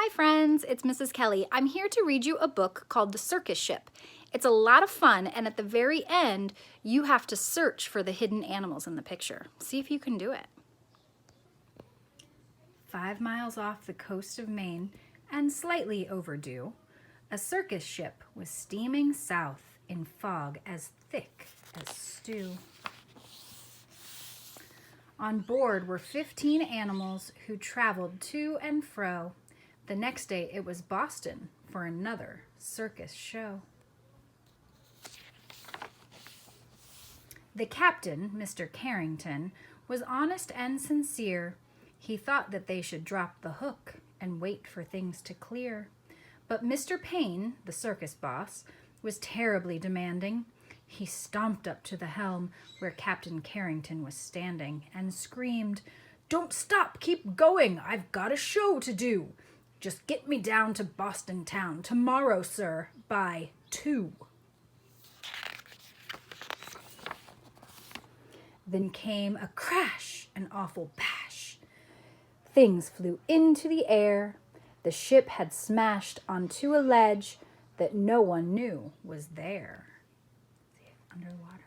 Hi friends, it's Mrs. Kelly. I'm here to read you a book called The Circus Ship. It's a lot of fun, and at the very end, you have to search for the hidden animals in the picture. See if you can do it. 5 miles off the coast of Maine, and slightly overdue, a circus ship was steaming south in fog as thick as stew. On board were 15 animals who traveled to and fro. The next day it was Boston for another circus show. The captain, Mr. Carrington, was honest and sincere. He thought that they should drop the hook and wait for things to clear. But Mr. Payne, the circus boss, was terribly demanding. He stomped up to the helm where Captain Carrington was standing and screamed, "Don't stop, keep going, I've got a show to do. Just get me down to Boston town tomorrow, sir, by 2. Then came a crash, an awful bash. Things flew into the air. The ship had smashed onto a ledge that no one knew was there. See it underwater.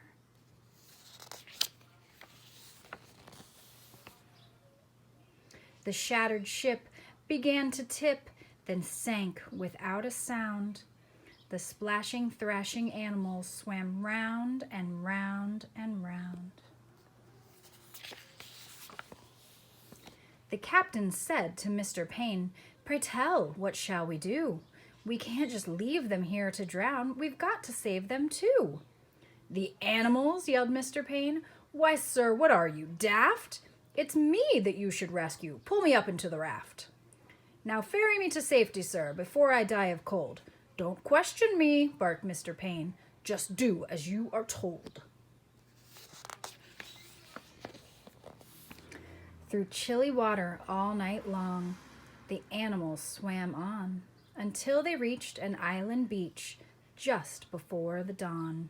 The shattered ship began to tip, then sank without a sound. The splashing, thrashing animals swam round and round and round. The captain said to Mr. Payne, "Pray tell, what shall we do? We can't just leave them here to drown. We've got to save them too." "The animals?" yelled Mr. Payne. "Why, sir, what are you, daft? It's me that you should rescue. Pull me up into the raft." "Now ferry me to safety, sir, before I die of cold." "Don't question me," barked Mr. Payne. "Just do as you are told." Through chilly water all night long, the animals swam on until they reached an island beach just before the dawn.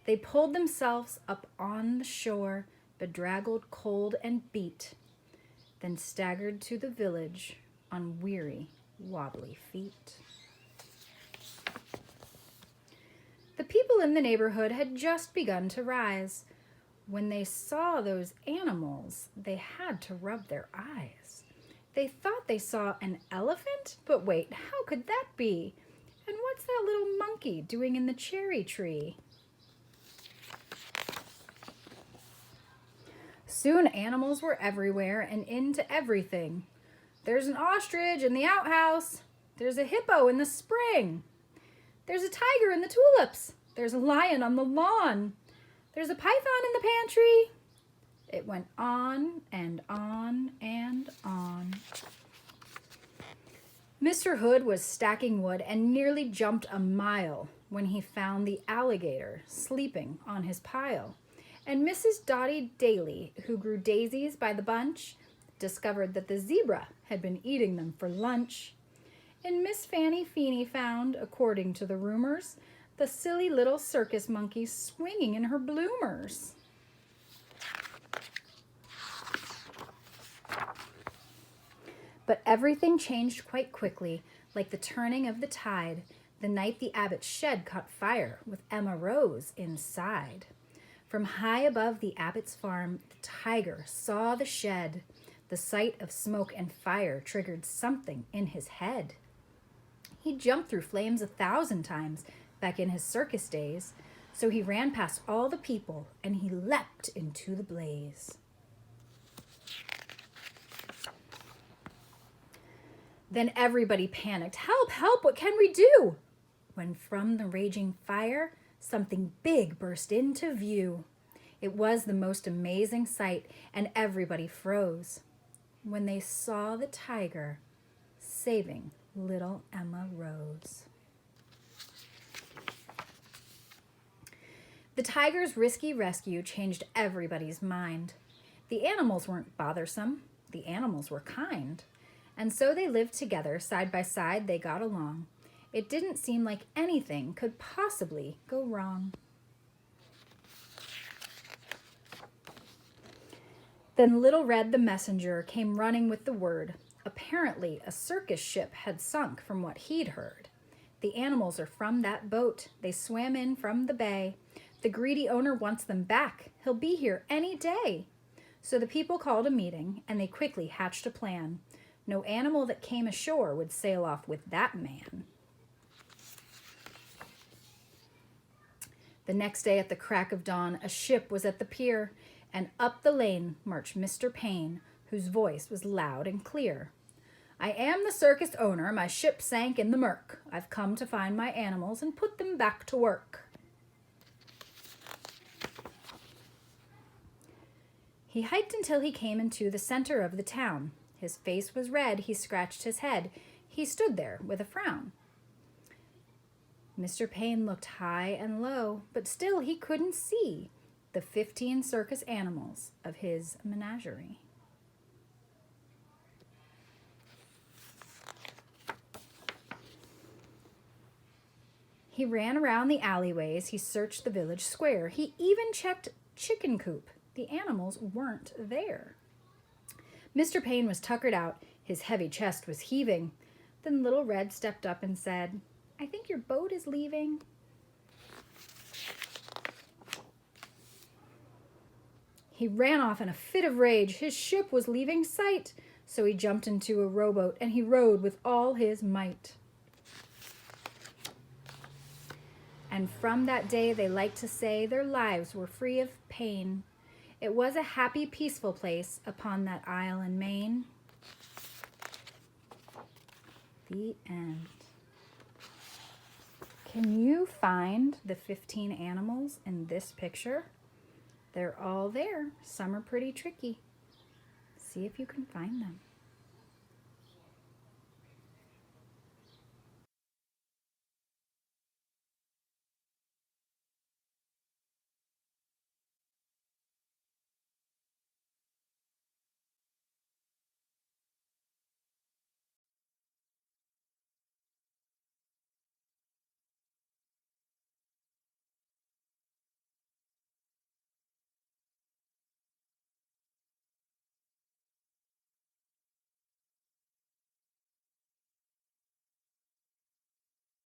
They pulled themselves up on the shore, bedraggled, cold, and beat, then staggered to the village on weary, wobbly feet. The people in the neighborhood had just begun to rise. When they saw those animals, they had to rub their eyes. They thought they saw an elephant, but wait, how could that be? And what's that little monkey doing in the cherry tree? Soon animals were everywhere and into everything. There's an ostrich in the outhouse. There's a hippo in the spring. There's a tiger in the tulips. There's a lion on the lawn. There's a python in the pantry. It went on and on and on. Mr. Hood was stacking wood and nearly jumped a mile when he found the alligator sleeping on his pile. And Mrs. Dotty Daly, who grew daisies by the bunch, discovered that the zebra had been eating them for lunch. And Miss Fanny Feeny found, according to the rumors, the silly little circus monkey swinging in her bloomers. But everything changed quite quickly, like the turning of the tide, the night the Abbott's shed caught fire with Emma Rose inside. From high above the Abbott's farm, the tiger saw the shed. The sight of smoke and fire triggered something in his head. He jumped through flames 1,000 times back in his circus days, so he ran past all the people and he leapt into the blaze. Then everybody panicked. "Help, help, what can we do?" When from the raging fire, something big burst into view. It was the most amazing sight, and everybody froze when they saw the tiger saving little Emma Rose. The tiger's risky rescue changed everybody's mind. The animals weren't bothersome. The animals were kind. And so they lived together, side by side, they got along. It didn't seem like anything could possibly go wrong. Then Little Red the messenger came running with the word. Apparently, a circus ship had sunk from what he'd heard. The animals are from that boat. They swam in from the bay. The greedy owner wants them back. He'll be here any day. So the people called a meeting, and they quickly hatched a plan. No animal that came ashore would sail off with that man. The next day at the crack of dawn, a ship was at the pier, and up the lane marched Mr. Payne, whose voice was loud and clear. I am the circus owner. My ship sank in the murk. I've come to find my animals and put them back to work. He hiked until he came into the center of the town. His face was red. He scratched his head. He stood there with a frown. Mr. Payne looked high and low, but still he couldn't see the 15 circus animals of his menagerie. He ran around the alleyways. He searched the village square. He even checked chicken coop. The animals weren't there. Mr. Payne was tuckered out. His heavy chest was heaving. Then Little Red stepped up and said, I think your boat is leaving. He ran off in a fit of rage. His ship was leaving sight. So he jumped into a rowboat and he rowed with all his might. And from that day, they like to say, their lives were free of pain. It was a happy, peaceful place upon that isle in Maine. The end. Can you find the 15 animals in this picture? They're all there. Some are pretty tricky. See if you can find them.